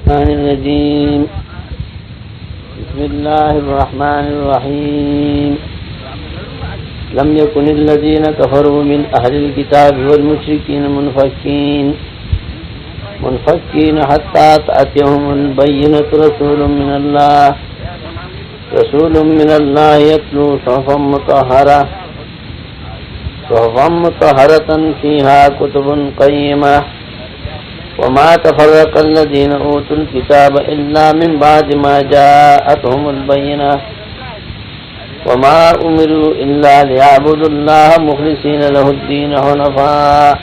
الرجيم بسم الله الرحمن الرحيم لم يكن الذين كفروا من أهل الكتاب والمشركين منفكين حتى تأتيهم البينة رسول من الله يتلو صحفا مطهرة فيها كتب قيمة وما تفرق الذين أوتوا الكتاب إلا من بعد ما جاءتهم البينة وما أمروا إلا ليعبدوا الله مخلصين له الدين حنفاء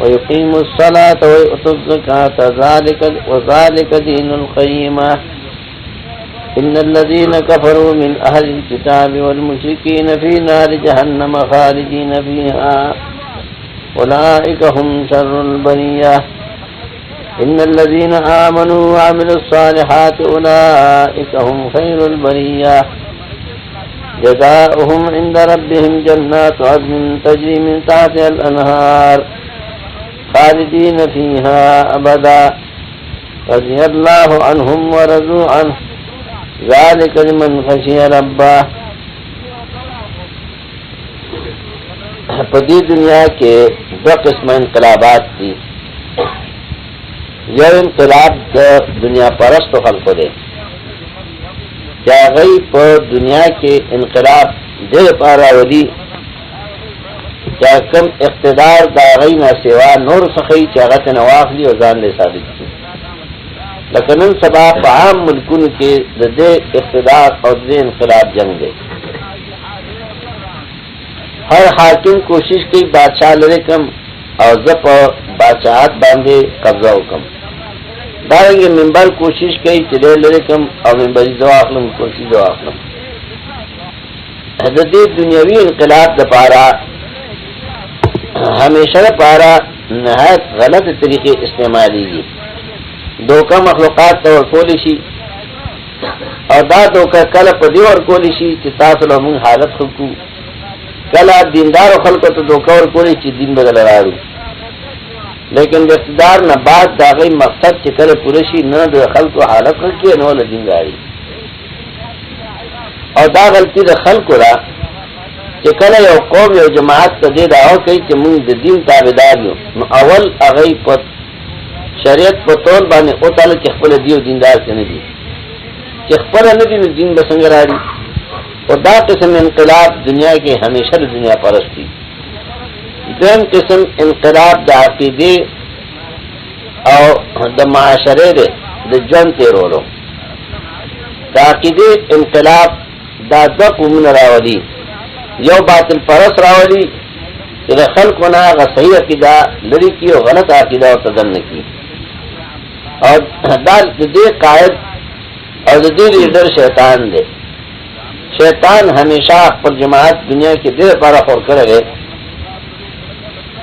ويقيموا الصلاة ويؤتوا الزكاة وذلك دين القيمة إن الذين كفروا من أهل الكتاب والمشركين في نار جهنم خالدين فيها أولئك هم شر البرية إن الذين آمنوا وعملوا الصالحات أولئك هم خير البرية جزاؤهم عند ربهم جنات عدن تجري من تحتها الأنهار خالدين فيها أبدا رضي الله عنهم ورضوا عنه ذلك لمن خشي ربه. پدی دنیا کے دو قسم انقلابات تھی. یو انقلاب دنیا پرست خلق دے کیا گئی پر دنیا کے انقلاب دل پارا ودی کیا کم اقتدار دا غی نہ سوا نور سخی چاغت نواخ لی اور جان لے ثابت کی. لیکن ان سبا عام ملکن کے دے اقتدار اور دے انقلاب جنگ دے. ہر حاکم کوشش کی بادشاہ لڑے کم اور زپ بادشاہت باندھے قبضہ کم داریں گے. ممبر کوشش کی چلے لڑے کم اور ممبری دواخلم کرسی دواخلم. حضرت دنیاوی انقلاب دپارا ہمیشہ پارا نہایت غلط طریقے استعمالی گی. دوکا مخلوقات طور کولیشی اور دا دوکا کل پدی اور کولیشی تاسل من حالت خلقو کلا دیندار و خلق تو دوکا اور کولیشی دین بدل رارو. لیکن اقتدار نہ بعد داغی مقصد چکر پورشی نہ دو خلق و حالت خلقی نو لدین داری اور دا غلطی دا خلق را چکر یو قوم یو جماعت تا دے دا اور کئی چی من دا دین تابداریو نو اول اغی پت شریعت په طول باندې او تعالی چې خپل دیو دیندار کنه دي چې خپل نه دي دین بسنګ راړي. او دا قسم انقلاب دنیا کې همیشه د دنیا پرستی. دیم قسم انقلاب د عقیده او د معاشره ده د ژوند تیرولو. د عقیده انقلاب دا د قومن راولي یو باطل پرست راولي چې خلکونه غ صحیح عقیده لري کی او غلط عقیده او تدن کی. اور دال دے قائد اور دے لیڈر شیطان دے. شیطان ہمیشہ پر جماعت دنیا کے دیر پارا خور کر گئے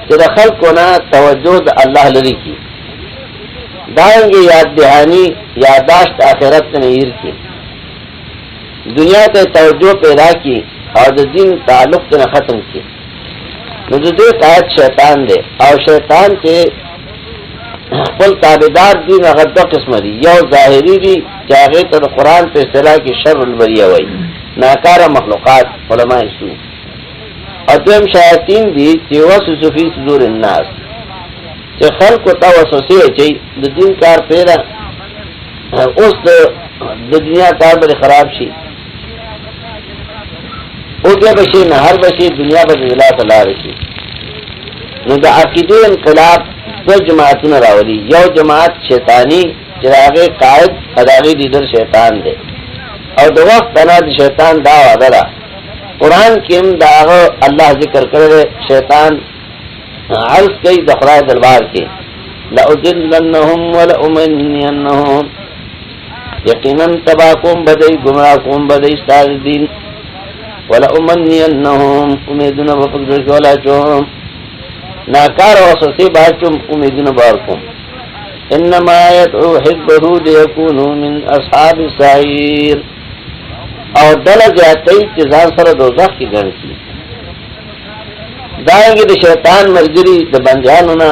کہ خلق کو نہ توجہ اللہ لری کی دائیں گے یاد دہانی یاداشت آخرت نیر کی دنیا کے توجہ پیدا کی اور دین تعلق نہ ختم کی. دے قائد شیطان دے اور شیطان کے خپل تابعدار دین هغه دو قسم دي. یو ظاهری دي چې هغه ته قرآن په اصطلاح کې شر البریه وایي ناکاره مخلوقات علماء سو. او دویم شیاطین دي چې وسوسه فی صدور الناس چې خلق ته وسوسه اچي د دین کار پیدا اوس د دنیا کار به خراب شي او بیا بشي نه هر بشي دنیا به ذلات لار شي. نو د عقیده انقلاب دو جماعتونه راولي. یو جماعت شیطانی چراغ قائد اداغی لیڈر شیطان دے اور دو وقت انا دی شیطان دا وعدہ دا قرآن کیم داغ اللہ ذکر کرے شیطان عرض کئی دخرائے دربار کے لأضلنهم ولأمنینهم یقینا تباکم بدئی گمراکم بدئی استاذ دین ولأمنینهم امیدنا بفقدر شولا چوم ناکار وسوسه باچم امیدونه بارکم. انما يدعو حزبه ليكونوا من اصحاب السعير او دل جاتی چې ځان سره دوزخ کې ګڼي. دائیں گے شیطان مرگری د بندیانو نه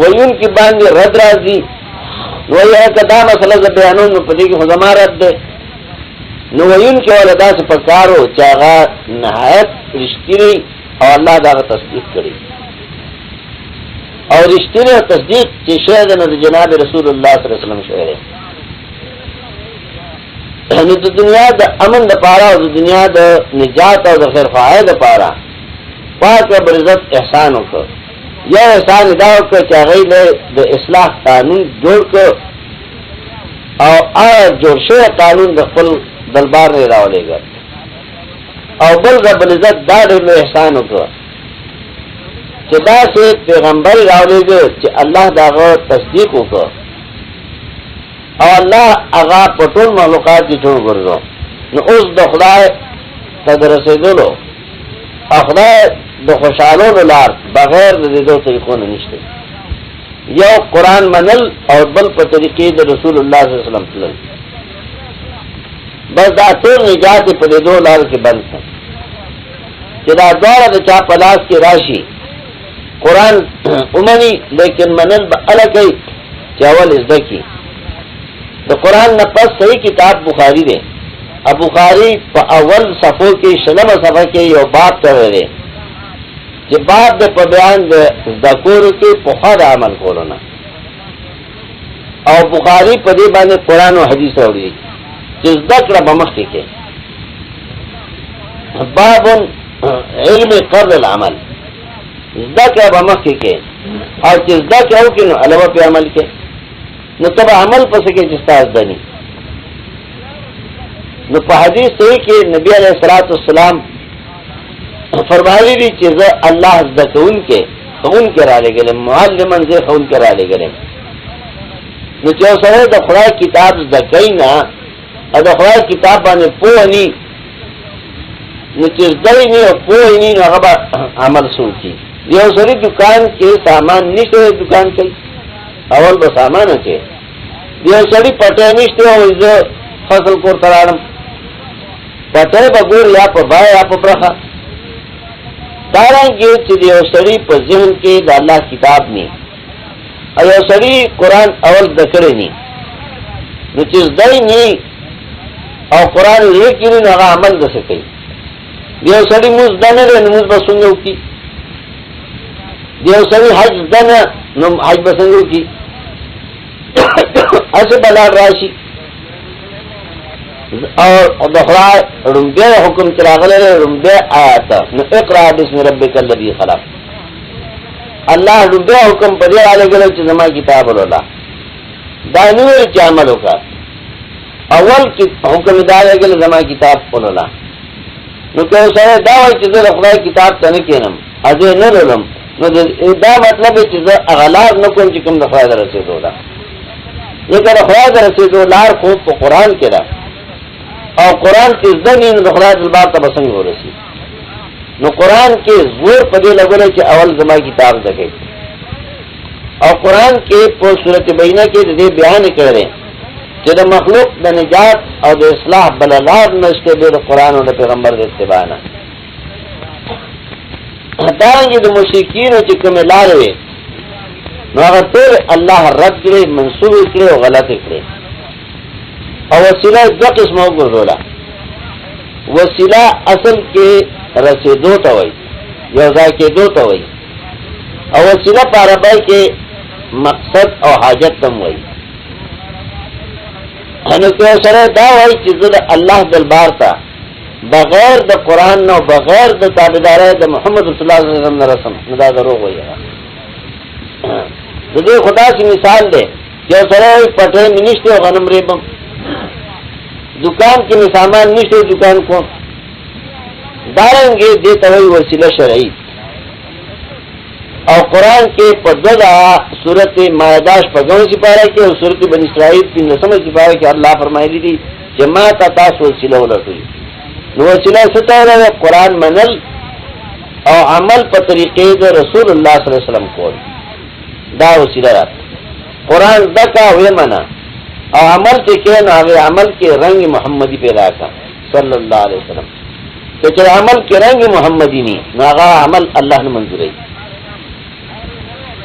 ویون کی باندې رد راځي نو یې کدا مسله ز بیانونو په دې کې خدما رد ده نو ویون کې ولا داسې پکارو چې هغه نهایت رښتینی او الله دا تصدیق کړي او رښتینی تصدیق چې شه د جناب رسول الله صلی الله علیه وسلم شوی نو د دنیا د امن د پاره او د دنیا د نجات او د خیر خواهی د پاره پاک رب عزت احسان وکړ یا احسان دا وکړ چې هغه د اصلاح قانون جوړ کړ او جوړ شوی قانون د خپل دربار نه راولېږي او بل رب عزت دا ډېر احسان وکړ چې دا سه پیغمبر راولېږي چې الله داغه تصدیق وکړ او الله هغه په ټول مخلوقات کې ټول ګرځو نو اوس د خدای تدرسه دلو خدای د خوشالو لار بغیر د دې دوه طریقو نه نشته یو قران منل او بل په طریقې د رسول الله صلی الله علیه وسلم تل بس دا ټول نجات په دې دوه لار کې بند شي چې دا دوه د چا په لاس کې راشي قران اومني لیکن منل به الګي چې اول ځکه د قران نه پس صحیح کتاب بخاری دی اب بخاری په اول صفو کې شلمه صفحه کې یو باب ته ویلي چې باب د په بیان د ذکر کې په خاص عمل کولونه او بخاری په دې باندې قران او حدیث اوري چې ذکر به مخ کې باب علم قبل العمل ذکر به مخ کې او چې ذکر او کې نو علاوه په عمل کې نو تبا عمل پس کې چې استاد دني نو په حدیث کې نبی علیہ الصلوۃ والسلام فرمایلی دي چې الله ذکرون کې خون کرا لګل معلمن زه خون کرا لګل نو چې سره د خدای کتاب ذکرینا او د خدای کتاب باندې پوهني نو چې ځای نه پوهني نو هغه عمل سوچي یو سړي دکان کې سامان نشته دکان کې اول به سامان کې یو سړی پټه نشته او زه فصل کور تراړم پټه به ګور یا په بای یا په برخه دارنګه چې یو سړی په ذهن کې د الله کتاب ني او یو سړی قران اول ذکر ني نو چې ځای ني او قران لیکي نو هغه عمل د سکي یو سړی موږ دنه له موږ بسنګو کی یو سړی حج دنه نو حج بسنګو کی اسه بلا راشي او د خدای رمبه حکم چراغله رمبه آیات نو اقرا بسم ربک الذی خلق الله رمبه حکم په دې اړه غل چې زما کتاب ولا دا نو چې عمل وکړه اول کې حکم دا غل زما کتاب ولا نو که سره دا وایي چې د خدای کتاب ته نه کینم اځه نه لولم نو دا مطلب چې زه اغلاظ نه کوم چې کوم د خدای درته دولا لیکن خدای درته دولار خو په قران کې دا او قران کې ځنی نو خدای د بار ته بسنګ ورسی نو قران کې زور په دې لګول چې اول زما کتاب دغه او قران کې په سورته بینه کې دې بیان کړی چې د مخلوق د نجات او د اصلاح بللار نشته د قران او د پیغمبر د اتباع نه دانګي د مشرکین چې کوم لارې نو هغه ټول الله رد کړي منسوب کړي او غلط کړي او وسیله د قسمه وګورئ وسیله اصل کې رسیدو ته وایي یو ځای کې دوته وایي او وسیله په عربی کې مقصد او حاجت هم وایي انو کې سره دا وایي چې د الله دربار ته بغیر د قران نو بغیر د تابعدارۍ د محمد رسول الله صلی الله علیه وسلم نه رسم دا دروغ وایي د دې خدا سي مثال ده چې سره پټه منشته غنم ریبم دکان کې سامان نشته دکان کو دارنګه دې ته وی وسیله شرعي او قران کې په دغه سورته مائده په غوږ کې پاره کې او سورته بنی اسرائیل په نسمه کې پاره کې الله فرمایلی دي چې ما تاسو وسیله ولټوي نو وسیله ستاره قران منل او عمل په طریقې د رسول الله صلی الله علیه وسلم کول دا وسیله ده قران دکا وې منا او عمل چې کین هغه عمل کې رنگ محمدي پیدا کا صلی الله علیه وسلم چې عمل کې رنگ محمدي ني هغه عمل الله نه منظوري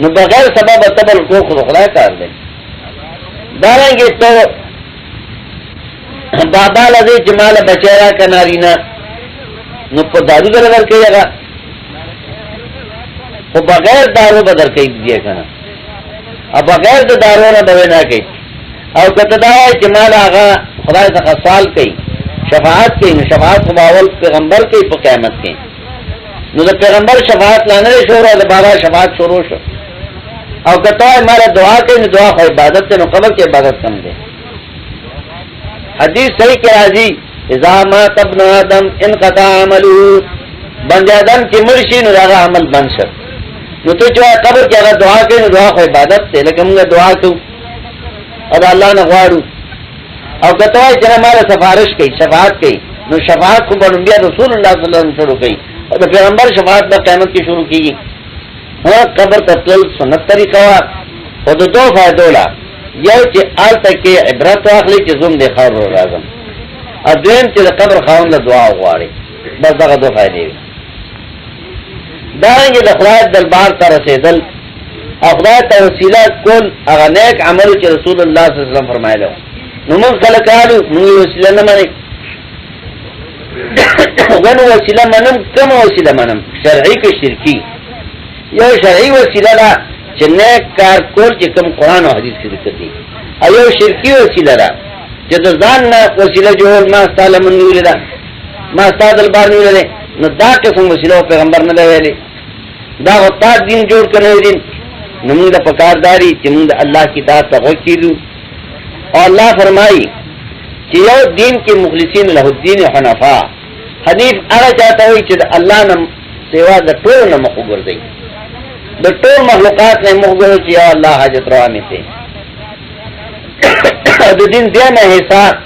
نو بغیر سبب تبل کو خدا کار دے دارنگے تو بابا لذی جمال بچیرا کنارینا نو پا دارو در در کئی اگا خو بغیر دارو بدر کئی دیا کنا اب بغیر دا دارو نا بوینا کئی او کتدائی جمال آغا خدای تخا سوال کئی شفاعت کئی نو شفاعت خباول پیغمبر کئی پا قیامت کئی نو دا پیغمبر شفاعت لانر شورو دا بابا شفاعت شروع شو او کتدائی مالا دعا کئی نو دعا خو عبادت تے نو قبر کی عبادت کم دے حدیث صحیح کہ راضی اذا مات ابن آدم انقطع عملو بند آدم کی مرشی نو داغا عمل بند شد نو تو چوہ قبر کی اگر دعا کئی نو دعا خو عبادت تے لیکن منگا دعا کیوں اور اللہ نغوارو او کتوائی چنا مالا سفارش کئی شفاعت کئی نو شفاعت کو بنبیا رسول اللہ صلی اللہ علیہ وسلم شروع کئی اور پیغمبر شفاعت با قیامت کی شروع کی ہاں قبر تطلل سنت طریقہ خود دو فائدولا یو چی آل تک کے عبرت واخلی چی زم دے خور رو رازم ادویم چی قبر خواهن دا دعا غواری بس دا دو فائدے دارنگی دا خدای دلبار تا رسیدل او خدای تا وسیلہ کل اغا نیک عملو چی رسول اللہ صلی اللہ علیہ وسلم فرمائے لو نمون خلقالو منگی وسیلہ نمانی ونو وسیلہ منم کم وسیلہ منم شرعی که شرکی یو شرعی وسیلہ دا چی نیک کار کول چی کم قرآن و حدیث کی ذکر دی ایو شرکی وسیلہ دا چی دا زاننا وسیلہ جوہل ما استا لمن نولی دا ما استا دلبار نولی دا نو دا قسم وسیلہ و پیغمبر ندا ویلی دا غطاق دین جوڑ کرنے دین نمون دا پکار داری چی من دا اللہ کی داد تا غوکیلو اور اللہ فرمائی چی یو دین کی مخلصین لہ الدین حنفا حنیف اگا چاہتا ہوئی چی دا اللہ نم سیوا دا طور نمخو گردئی دا طور مخلوقات نے مخبر چی یا اللہ حاجت روا میں سے دا دین دینا حساب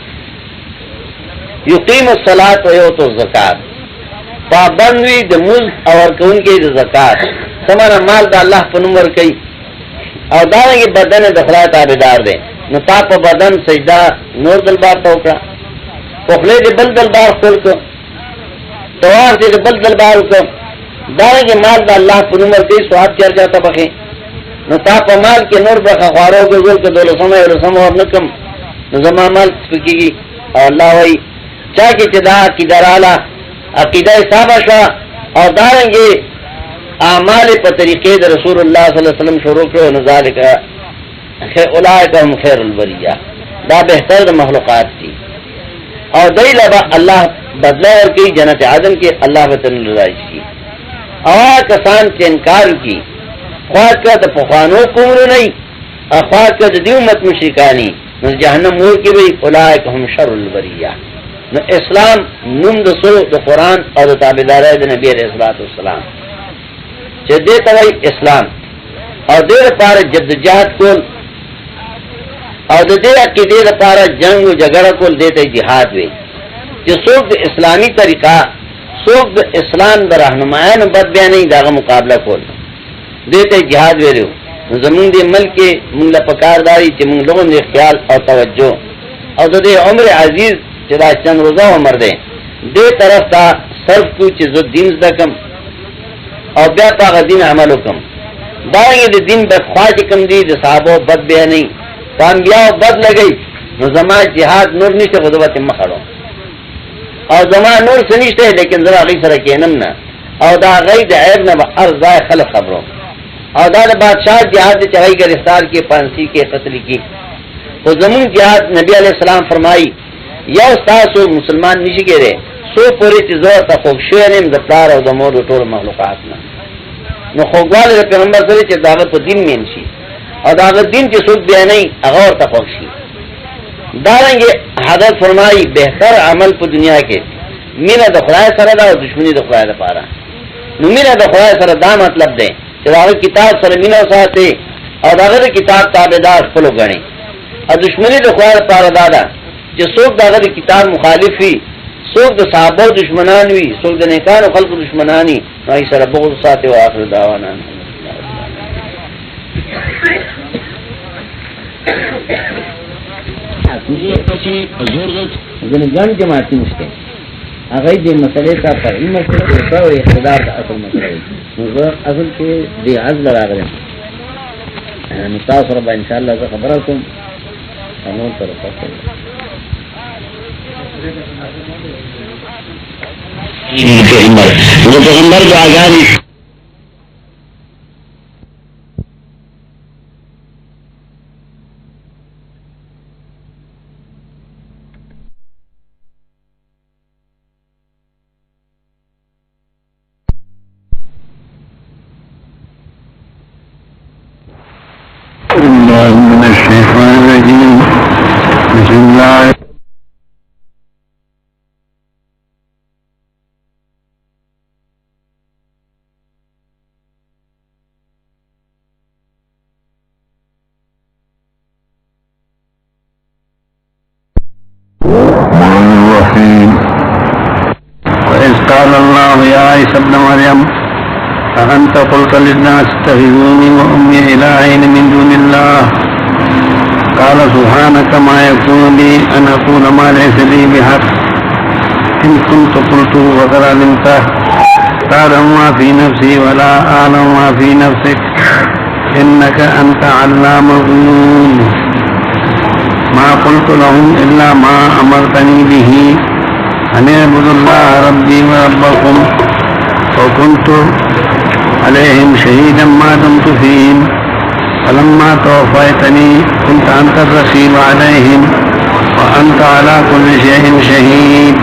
یقیم الصلاة و یوتو الزکاة پابندوی دا ملک اور کون کے دا زکاة سمانا مال دا اللہ پنمور کئی اور دارنگی بدن دخلا تابدار دے نو تا پا بدن سجدہ نور دلبار توکا پخلے دے بل دلبار خل کو تواف دے بل دلبار کو دارنگی مال دا اللہ پنمور کئی سواب چار جاتا بخی نو تا پا مال کے نور بخا خوارو کے ذل کے دولسم اور نکم نو زمان مال سپکی گی اور اللہ وی چاکی چدا عقیدہ رالا عقیدہ صحابہ شوا اور دارنگی اعمال پر طریقے دا رسول اللہ صلی اللہ علیہ وسلم شروع کرو نظالک اولائکہم خیر البریہ دا بہتر دا مخلوقات تھی اور دی لبا اللہ بدلہ اور کی جنت عدن کی اللہ بطن رضائش کی اور کسان کے انکار کی خواہ کا دا پخوانو کمرو نہیں خواہ کا دا دی امت مشرکانی نو جہنم مور کی بھی اولائکہم شر البریہ نو اسلام نم دا سلو دا قرآن اور دا تابدار دا نبی علیہ السلام چه دیتا وی اسلام اور دیر پارا جد جہد کول اور دیر عقیدے دا پارا جنگ و جگڑا کول دیتا جہاد وی چه سوک دا اسلامی طریقہ سوک دا اسلام دا رہنمائن بد بیانی داغا مقابلہ کول دیتا جہاد وی ریو زمین دی ملک منگ لپکار داری چه منگ لوگن دی خیال اور توجہ اور دے عمر عزیز چه دا چند روزہ عمر دے دے طرف تا صرف کو چه زد دین زدکم اور بیا پاک دین عملو کم دارنگی دی دین بخواہ کم دی دی صحابو بد بیا نہیں پانبیاء بد لگئی نو زمان جہاد نور نیشتے خدوبت مخڑو اور زمان نور سنیشتے لیکن ذرا غی سرکینم نا اور دا غی دا عیب نا با ارزائی خلق خبرو اور دا بادشاہ جہاد دی چغی گرفتار کی پانسی کی قتل کی تو زمان جہاد نبی علیہ السلام فرمائی یا استاسو مسلمان نشی کے رہے سو پوری چیزو تا خوکشوینیم دپلار او دمور و طور مخلوقاتنا نو خوکوال دا پیغمبر سره چه دعوت پا دین مین شی اور دعوت دین چه سوک بیا نئی اغور تا خوکشی دارنگی حضرت فرمائی بہتر عمل پا دنیا کے مینا دا خدای سره دا و دشمنی دا خدای دا پارا نو مینا دا خدای سره دا مطلب دے چه داغت کتاب سره مینا ساتے اور داغت کتاب تابدار خلو گنے اور دشمنی دا خدای دا پارا دادا چه سوک داغت کتاب مخالف ہوئی سوک دا صحابہ دشمنانوی سوک دا نیکان و خلق دشمنانی نوی سر بغض ساتے و آخر دعوانا گن جماعتی مشتے اگر دی مسئلے کا فرعی مسئلے کا اور اقتدار کا اصل مسئلے اصل کے دی عزل راغلیں نو تاسو سره به ان شاء الله زه خبره کوم نو تر تاسو پیغمبر دعاګانې من الشيطان الرجيم بسم الله الرحيم وإذ قال الله يا عيسى ابن مريم أأنت قلت للناس اتخذوني وأمي إلهين من دون الله قال سبحانك ما يكون لي أن أقول ما ليس لي بحق إن كنت قلته فقد علمته تعلم ما في نفسي ولا أعلم ما في نفسك إنك أنت علام الغيوب ما قلت لهم إلا ما أمرتني به أن اعبدوا الله ربي وربكم وكنت عليهم شهيدا ما دمت فيهم فلما توفيتني كنت أنت الرقيب عليهم وأنت على كل شيء شهيد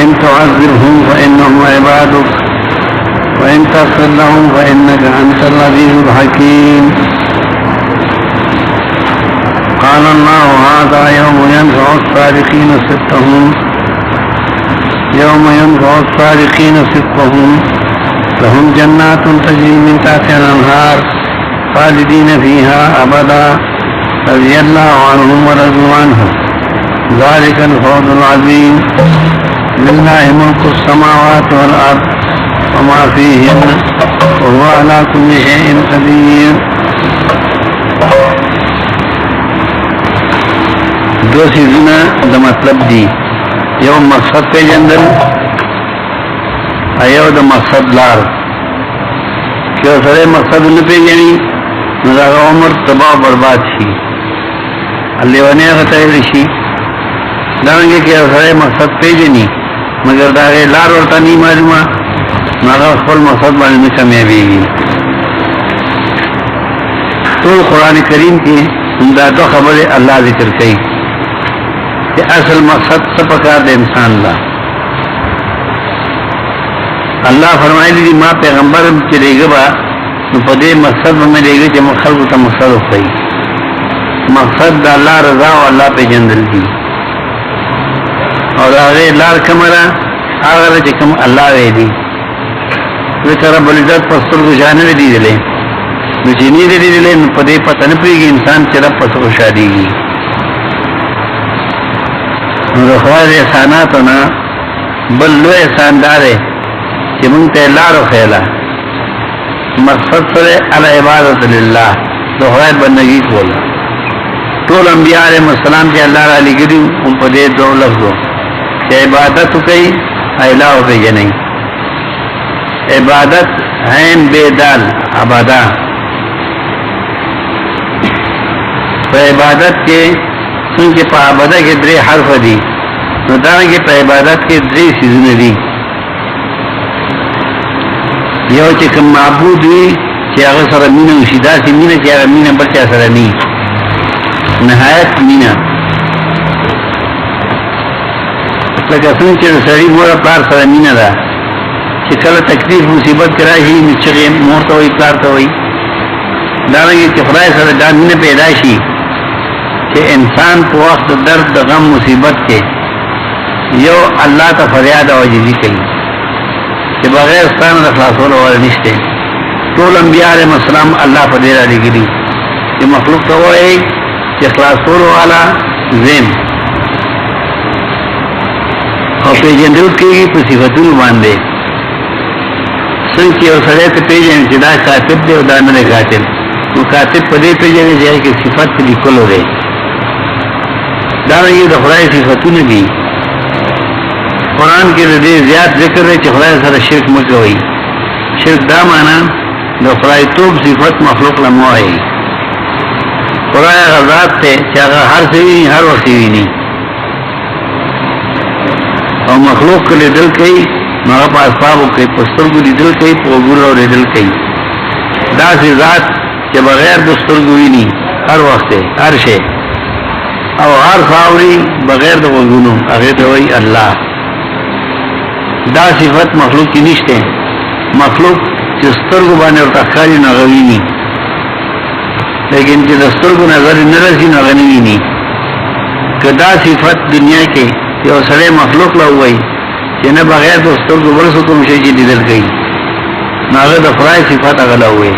إن تعذبهم فإنهم عبادك وإن تغفر لهم فإنك أنت العزيز الحكيم قال الله هذا يوم ينفع الصادقين صدقهم يوم ينفع الصادقين صدقهم لهم جنات تجري من تحتها الأنهار خالدين فيها أبدا رضي الله عنهم ورضوا عنه ذلك الفوز العظيم لله ملك السماوات والأرض وما فيهن وهو على كل شيء قدير. دو سیزونه د مطلب دی، یو مقصد پیژندل ایو د مقصد لار. که سره مقصد نه پیژني نو دا عمر تباہ برباد شي، لیونی غتایل شي. دانګه کې سره مقصد پیژني مگر دا لار ورته نه معلومه، نو خپل مقصد باندې نه کامیابیږي. ټول قران کریم کې دا دو خبره الله ذکر کوي کہ اصل مقصد سپکار دے انسان لا. اللہ فرمائے دی ما پیغمبر چلے گا با نو پدے مقصد میں لے گا کہ خلق تا مقصد ہوئی. مقصد دا اللہ رضا و اللہ پہ جندل دی اور آگے لار کمرا آگر چکم اللہ وے دی ویچا رب العزت پستر کو جانے دی دلے نو چینی دی دلے نو پدے پتہ نپوئی انسان چرا پستر کو شادی گی. نو خواه احساناتونا بل لو احسان داره چه منگتا لارو خیلا مقصد سره علی عبادت للہ دو خواه بندگی کولا. طول انبیاء علیہ السلام چه اللہ را لگری ان پا دے دو لفظو چه عبادتو کئی الہو کئی جنئی. عبادت عین بیدال عبادہ پا عبادت کے سنچه پا عبادت کے درے حرف دی نو دارنگی پا عبادت کے درے سیزن دی. یو چه کم معبود وی چه اغا سر مینه وشی دا سی مینه چه اغا مینه بلچه سر نی نهایت مینه لکه سنچه سری مورا پلار سر مینه دا چه کل تکلیف مصیبت کراشی نچغی مورتا ہوئی پلارتا ہوئی. دارنگی چه خدای سر دا مینه پیدا شی کہ انسان کو وقت درد غم مصیبت کے یو اللہ تا فریاد و عجزی کئی کہ بغیر ستان رفاصول والا نشتے. طول انبیاء علیہ السلام اللہ پر دیرہ لگلی کہ مخلوق تو وہ ہے کہ خلاصول والا زین اور پیجندوت کی گی پر صفتون باندے سنچی اور سڑیت پیجن چدا کاتب دے و دانر کاتب وہ کاتب پر دے پیجن جائے کہ صفت لکل ہو رہے دارنگی دا خدای صفتون دی. قرآن کے دے زیاد ذکر ہے کہ خدای سر شرک مکوئی. شرک دا مانا د خدای توب صفت مخلوق لموای خدای غزاد ته چې هغه هر څه ویني هر وخت ویني او مخلوق کله دل کوي هغه په اسبابو کې پسترګو لیدل کوي په ګورو لیدل کوي دا ذات چې بغیر د سترګو ویني هر وخت هر شی او هر خاوري بغیر د وګونو هغه ته وایي الله دا صفت مخلوق کې نشته مخلوق چې سترګو باندې ورته ښکاري نه غویني لیکن چې د سترګو نظر نه رسي نه غنویني کدا صفت دنیا کې یو سره مخلوق لا وایي چې نه بغیر د سترګو ورسو کوم شي چې لیدل کوي هغه د خدای صفات هغه لا وایي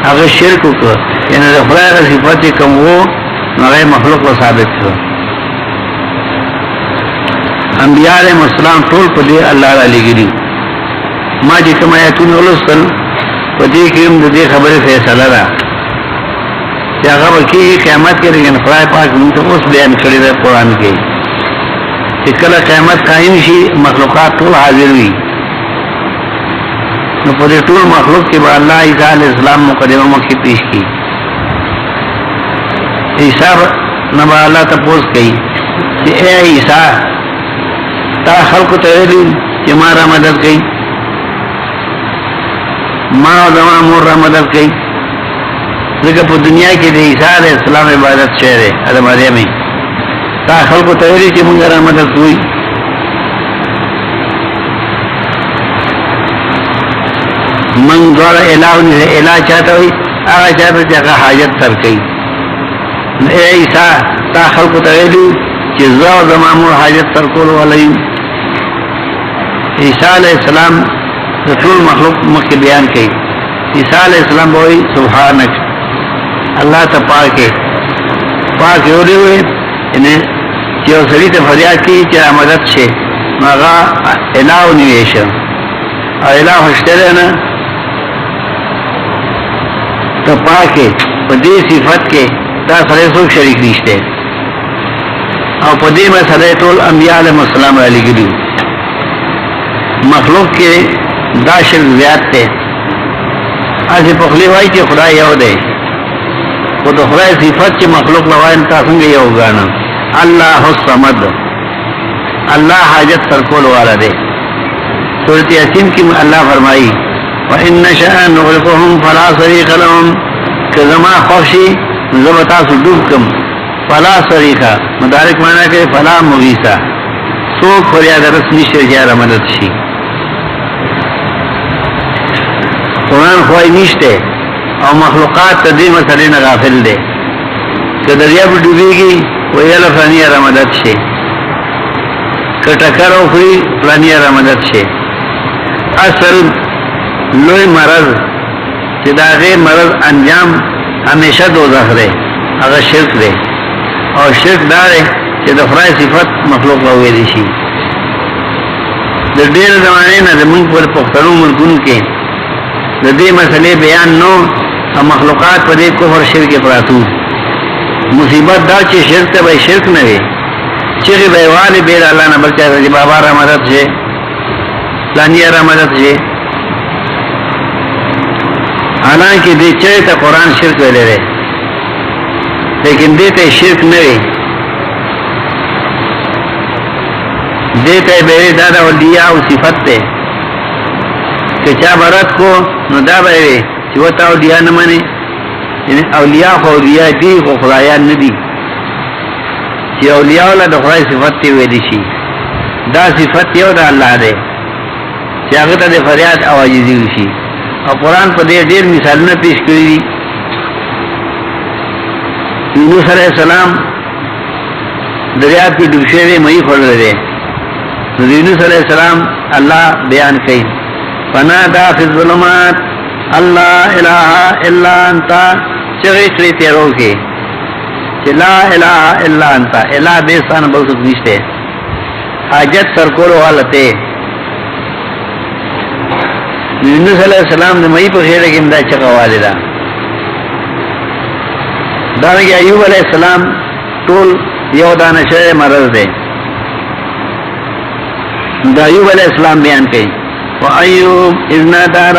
هغه شرک وکړ یعنی د خدای صفات کوم وو هغه مخلوق له ثابت شو انبیاء علیهم السلام ټول په دې الله تعالی لګیدي ما چې کوم آیاتونه ولوستل په دې کې هم د دې خبره فیصله ده چې هغه کې قیامت کې رغن خدای پاک موږ اوس بیان کړی دی قرآن کې چې کله قیامت قائم شي مخلوقات ټول حاضر وي نو په دې ټول مخلوق کې به الله عیسی علیه السلام مقدمه مخکې پیش کړي عیسی نبا الله تاسو کوي چې اے عیسی تا خلق ته ویلي چې ما را مدد کوي ما او زما مور را مدد کوي ځکه په دنیا کې د عیسی علیه السلام عبادت شوی دی د مریم تا خلق ته ویلي چې موږ را مدد کوي من دوار الہ چاہتا ہوئی آغا چاہتا چاہتا حاجت تر کئی اے عیسیٰ تا خلق تغیلو چی زو زمامو حاجت تر کولو علیم عیسیٰ علیہ السلام رسول مخلوق مخی بیان کئی عیسیٰ علیہ السلام بوئی سبحانک اللہ تا پاکے پاکے ہو رہے ہوئے انہیں چیو سری تا فریاد کی چاہ مدد شے مغا الہ نیویشا اور الہ حشتر نا تو پاکے پدی صفت کے تا سرے سوک شریک نشتے اور پدی میں سرے طول انبیاء علیہ السلام علیہ گلیو مخلوق کے دا شرک زیاد تے ایسے پخلی وائی چی خدا یو دے وہ تو خدا صفت چی مخلوق لوائن تاسنگ یو گانا اللہ الصمد اللہ حاجت ترکول والا دے سورت یاسین کی اللہ فرمائی وَإِنَّ شَاءَ نُغْرِقُهُمْ فَلَا صَرِيخَ لَهُمْ كَزَمَا خَوْشِ زَبَتَا سُدُوبْكَمْ فَلَا صَرِيخَ مدارک معنی کہ فَلَا مُغِيثَ سوک فریاد رسمی شرجار مدد شی قرآن خواہی نیشتے اور مخلوقات تدی مسئلے نہ غافل دے کہ دریاب ڈوبے گی وہی فلانی را مدد شے کہ ٹکر اخری فلانی را مدد شے اصل لوی مرض چې دا غیر مرض انجام همیشه دوزخ دی هغه شرک دی او شرک دا دی چې د خدای صفت مخلوق وویل شي د ډېر زمانه نه زموږ پر پښتنو ملکونو کې د دې مسلې بیان نو مخلوقات په دې کفر شرک پراتو مصیبت دا چې شرک ته به شرک نه وي چې به والي به الله نه بچا چې بابا را مدد شي لانی را مدد شي حالانکہ دے چاہے تا قرآن شرک ویلے رہے لیکن دیتے شرک نوے دیتے بیرے دادا اولیاء و صفت تے کہ چا برات کو نو دا بیرے چوتا اولیاء نمانے یعنی اولیاء خو اولیاء دی خو خدایان ندی چی اولیاء اللہ دا خدای صفت تے ویلی شی دا صفت یو دا اللہ دے چی آغتا دے فریاد آواجیزی شی اور قرآن پر دیر مثالوں نے پیش کری دی یونس علیہ السلام دریاب کی ڈبشے ہوئے مئی کھول رہے یونس علیہ السلام اللہ بیان کئی فنادا فی الظلمات اللہ الہ الا انتا چغی کری تیروں کے لا الہ الا انتا الہ بیستان بلسک نشتے حاجت سرکولو حالتے یونس علیہ السلام نے مئی پر خیرے کی امداد چکا والدہ دانگی ایوب علیہ السلام طول یو دانشہ مرض دے دا ایوب علیہ السلام بیان کئی وَأَيُّوب إِذْ نَادَى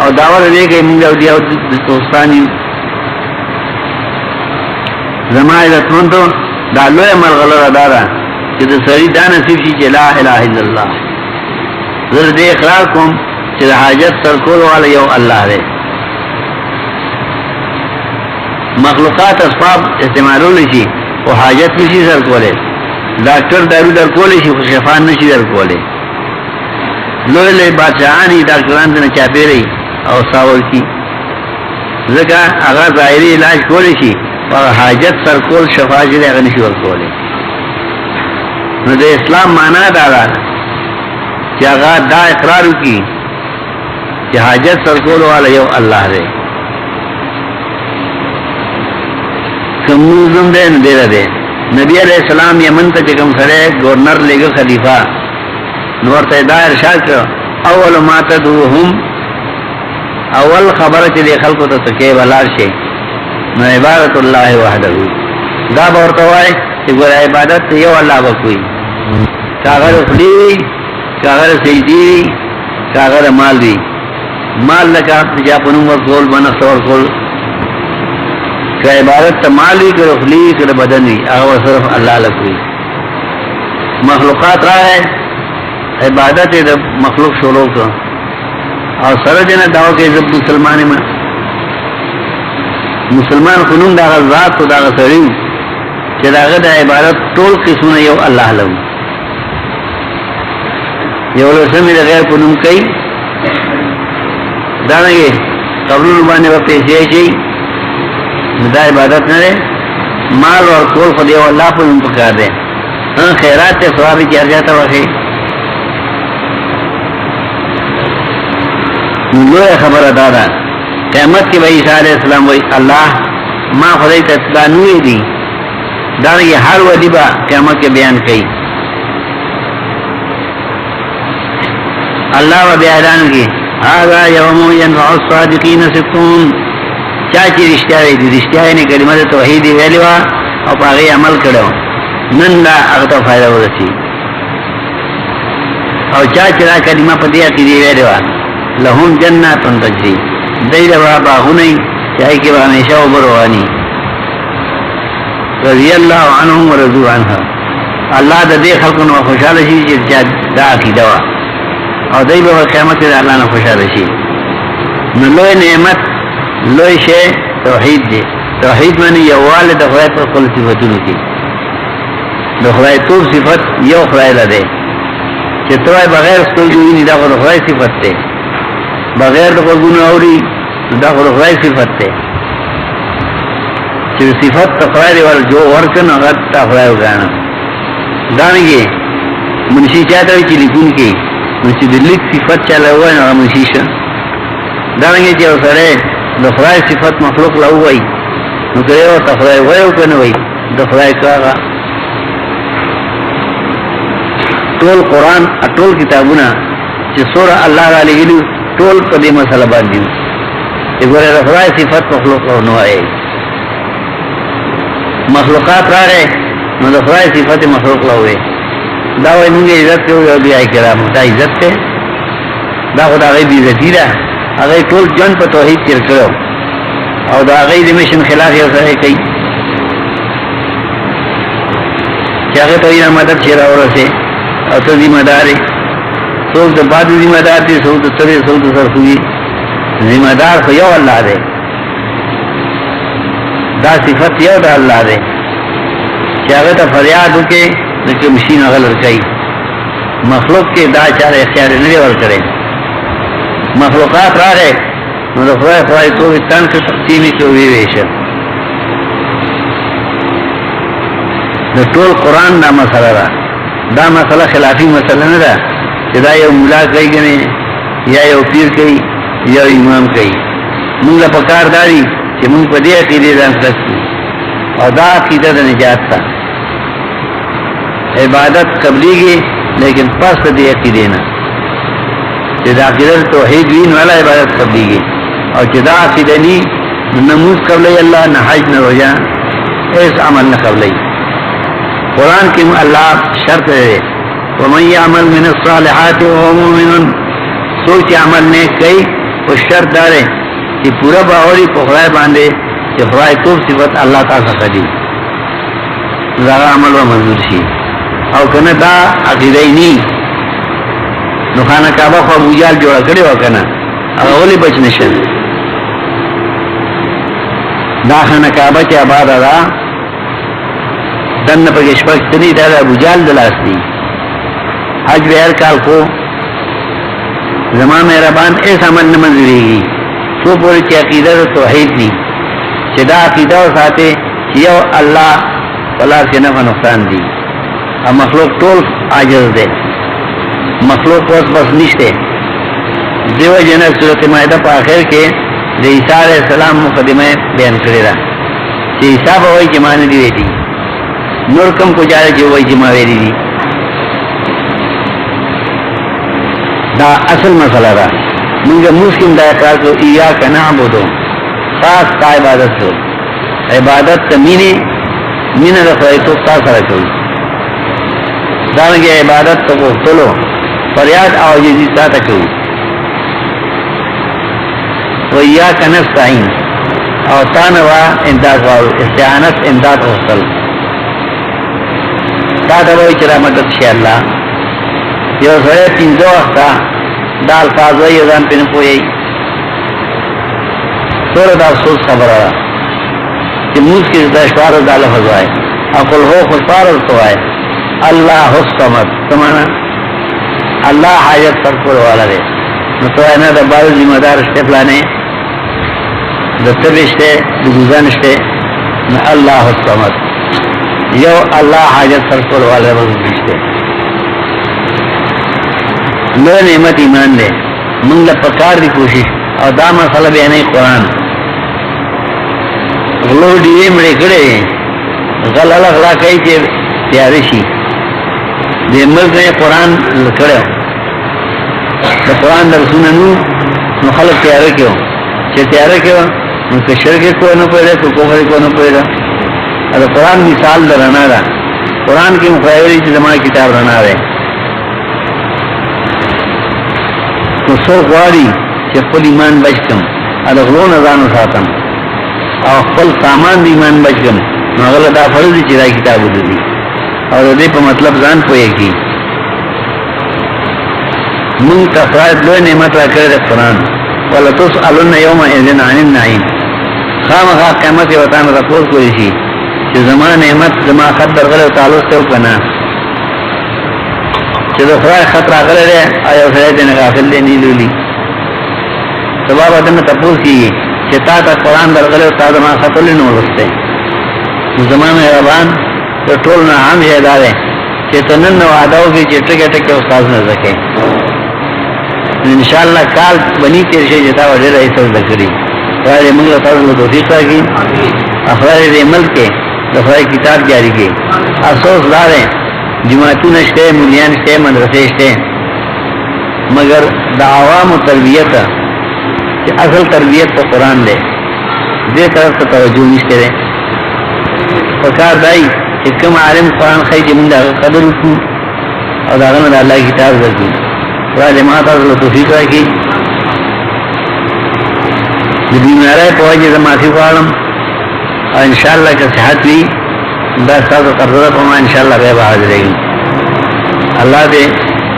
او داور دې کې موږ او دی او دوستانی زما عزتمندو دا لوی مرغله دارا چې د سړي دا نصیب شي چې لا اله الا الله. زه دې اقرار کوم چې حاجت سر کول والا یو الله دی. مخلوقات اسباب استعمالول شي او حاجت نشي سر کوله. ډاکټر دارو در کولی شي خو شفا نشي در کوله. لوی لوی بادشاہانی ډاکټران نه چاپېری او ساول کی ځکه هغه ظاهري علاج کولی شي او حاجت سر کول شفا دې هغه نشي ور کوله. نو د اسلام معنا دا ده چې هغه دا اقرار وکړي چې حاجت سر کول والا یو الله دی. کوم دې نه دی نبی علیہ السلام یمن ته کوم سره گورنر لګو خلیفہ نور ته دا ارشاد کړ اول ما تدوهم اول خبره چې خلکو ته تکي ولار شي نو عبادت الله وحده دا ورته وای چې ګور عبادت یو الله وکوي کاغذ خلی کاغذ سیدی کاغذ مال دی مال لکه چې په نوم ورکول باندې څور کول کہ عبادت تمالی کے رخلی کے بدنی او صرف اللہ لکوی مخلوقات رہا ہے عبادت مخلوق شروع کا اور سر دینا دعو کے عزت مسلمان میں مسلمان خنون دا ذات کو دا سرین کہ دا غد عبادت طول قسم یو اللہ لو یو لسمی دا غیر کنون کئی دانگے قبل نبانے و پیسے چاہی دا عبادت نه ده مال ور کول خو دی الله په نوم پکار ده خیرات ته ثواب یې ارجاته وکړي. نو خبره ده قیامت کې به عیسی علیه السلام وایي الله ما خدای ته دانوي دي دا یې هر ودی به قیامت کې بیان کړي. الله و بیان کې هذا یوم ينفع الصادقین صدقهم چاچی رشتہ دی رشتہ نے کلمہ توحید ویلو او هغه عمل کړو نن دا هغه ته فائدہ ورسی او چاچی را کلمہ په دې کې ویلو لهم جنات تجری دیروا باغونی چای کې باندې همیشه وبروانی رضی الله عنهم ورضوا عنها الله د دې خلکو خوشاله شي چې دا عقیده وا او دای په قیامت کې الله نه خوشاله شي. نو لوی نعمت لوی شے توحید دی. توحید معنی یووال د خدای په خپل صفاتونو کې د خدای ټول صفات یو خدای لده چې توای بغیر ستوي نه دا خدای صفات ده بغیر د ګونو اوري دا خدای صفات ده چې صفات خدای دی ور جو ورکنه هغه تا خدای وګاڼه دانګي منشي چاته چې لیکون کې منشي د لیک صفات چاله وای نو منشي شه دانګي چې سره د خدای صفات مخلوق له وای نو ګریو ته خدای وای او کنه وای د خدای کاغه ټول قران ټول کتابونه چې سوره الله تعالی ویلو ټول په دې مسله باندې وګوره د خدای صفات مخلوق نه وای مخلوقات راغې نو د خدای صفات مخلوق له وای دا وای موږ عزت کوو او بیا کرام دا عزت ته دا خدای غي عزت ده هغه ټول جن په توحید تیر کړو او دا هغه د مشن خلاف یو ځای کوي چې هغه ته یې مدد چیرې اورسه او ته ذمہ داري څوک د بعد ذمہ دار دي څوک د ترې څوک د سرخوي ذمہ دار خو یو الله دی. دا صفت یو د الله دی چې هغه ته فریاد وکړي چې مشین غلط کوي مخلوق کې دا چاره اختیار نه ورکړي مخلوقات راغې نو د خدای ټول تن کې تقسیمي کوي ویشه د ټول قران دا مسله ده دا مسله خلافي مسله نه ده چې دا یو مولا کوي کنه یا یو پیر کوي یا امام کوي موږ په کار داري چې موږ په دې عقیده ځان ساتو او دا عقیده د نجات ده عبادت قبليږي لیکن پس دې عقیده نه چې دا عقیده توحید وین ولا عبادت قبليږي او چې دا عقیده ني نماز قبلي الله نه حج نه روزه ایس عمل نه قبلي قرآن کی اللہ شرط ہے ومن يعمل من الصالحات وهو مؤمن سوچ عمل نے کئی خو شرط دا دی چې پوره باوري په خدای باندې چې خدای توب صفت الله تعالی څخه دی دا عمل و منظور شي او کنه دا عقیده ني نو خانه کعبه خو ابو جهل جوړ کړی و کنه هغه ولې بچ نشه دا خانه کعبه چې آباد ده دنه په شپږ سنې دا ابو جهل دلاس دي حج بهر کال کو زمان مهربان ایس عمل نه منظورېږي څو پورې چې عقیده توحید دي چې دا عقیده او ساته یو الله ولا چې نه نقصان دي او مخلوق ټول عاجز دي مخلوق بس نشته دیو جن سورۃ مائده په اخر کې د عیسی علیہ السلام مقدمه بیان کړی دا چې عیسی په وایي چې مان دی ویلي نور کوم کو جاره چې وایي چې ما ویلي دي دا اصل مسله ده موږ مسلمان دا کار کو ایاک نعبدو خاص کا عبادت کو عبادت تمینه مینه د خدای تو سره کوي داغه عبادت ته وختلو فریاد او عاجزی ساته کوي و ایاک نستعين او تانوا امداد واو استعانت امداد وصل دا د وای چې رحمت شي الله یو سره پینځه وخته دا الفاظ یې ځان پین پوي سره دا افسوس خبره ده چې موږ کې د اشوار د لفظ وای اقل هو خفار التوای الله الصمد سمانا الله حاجت پر کول والا دی نو تو نه د بار ذمہ دار شته پلانې د تبشته د ګزانشته نو الله الصمد یو الله حاجت پر کول والا دی نو نعمت ایمان دے منگ لا پکار دی کوشش او دا مسئلہ بیانی قرآن غلو دیوی مڑے کڑے غل اللہ غلا کئی چے تیاری شی دے ملک نے قرآن لکڑے دا قرآن در سننو نو خلق تیاری کیوں چے تیاری کیوں نو کشرکی کوئی نو پیدا تو کوفری کوئی نو پیدا دا قرآن مثال در رنا دا قرآن کی مخیوری چے زمان کتاب رنا دے نو سو غواړي چې خپل ایمان بچم اده غلون ځان ساتم او خپل سامان دی ایمان بچم نو هغه دا فرض دي چې دا کتاب ودی او دې په مطلب ځان پوهیږي مون ته خدای له نعمت راکړي د قرآن ولا تسالون یوم اذن عن النعیم خامخا قیامت یو تاسو راپور کوي شي چې زما نعمت زما قدر غره تعالی ته وکنا چې د خدای خطر راغلی دی آیا سره دې نه غافل دی نه لولي سبب ادم ته پوښي چې تا ته قرآن درغلی او تا ما خطر نه ورسته زمانه روان ته ټول نه هم یې دارې چې تنن نو اداو کې چې ټکه ټکه استاد نه زکه ان شاء الله کال بني کې شي چې دا وړه ایسو ذکرې راځي موږ تاسو ته توفیق راکړي اخبار دې ملک د خدای کتاب جاری کړي افسوس لاره جماعتونه شته مليان شته مدرسې شته مگر د عوامو تربیت چې اصل تربیت په قرآن دی دې طرف ته توجه نشته ده فکر دای چې کوم عالم قرآن خې چې موږ قدر وکړو او دا غنه د الله کتاب ورکړي خدای ما تاسو ته توفیق راکړي د بیماری په وجه زما معافي غواړم او ان شاء الله که صحت وي دا تاسو قرضه کوم ان شاء الله به حاضرېږي الله دې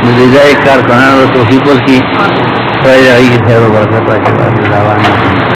مزيدای کار کنه او توفیق ورکړي خدای دې خیر او برکت واچوي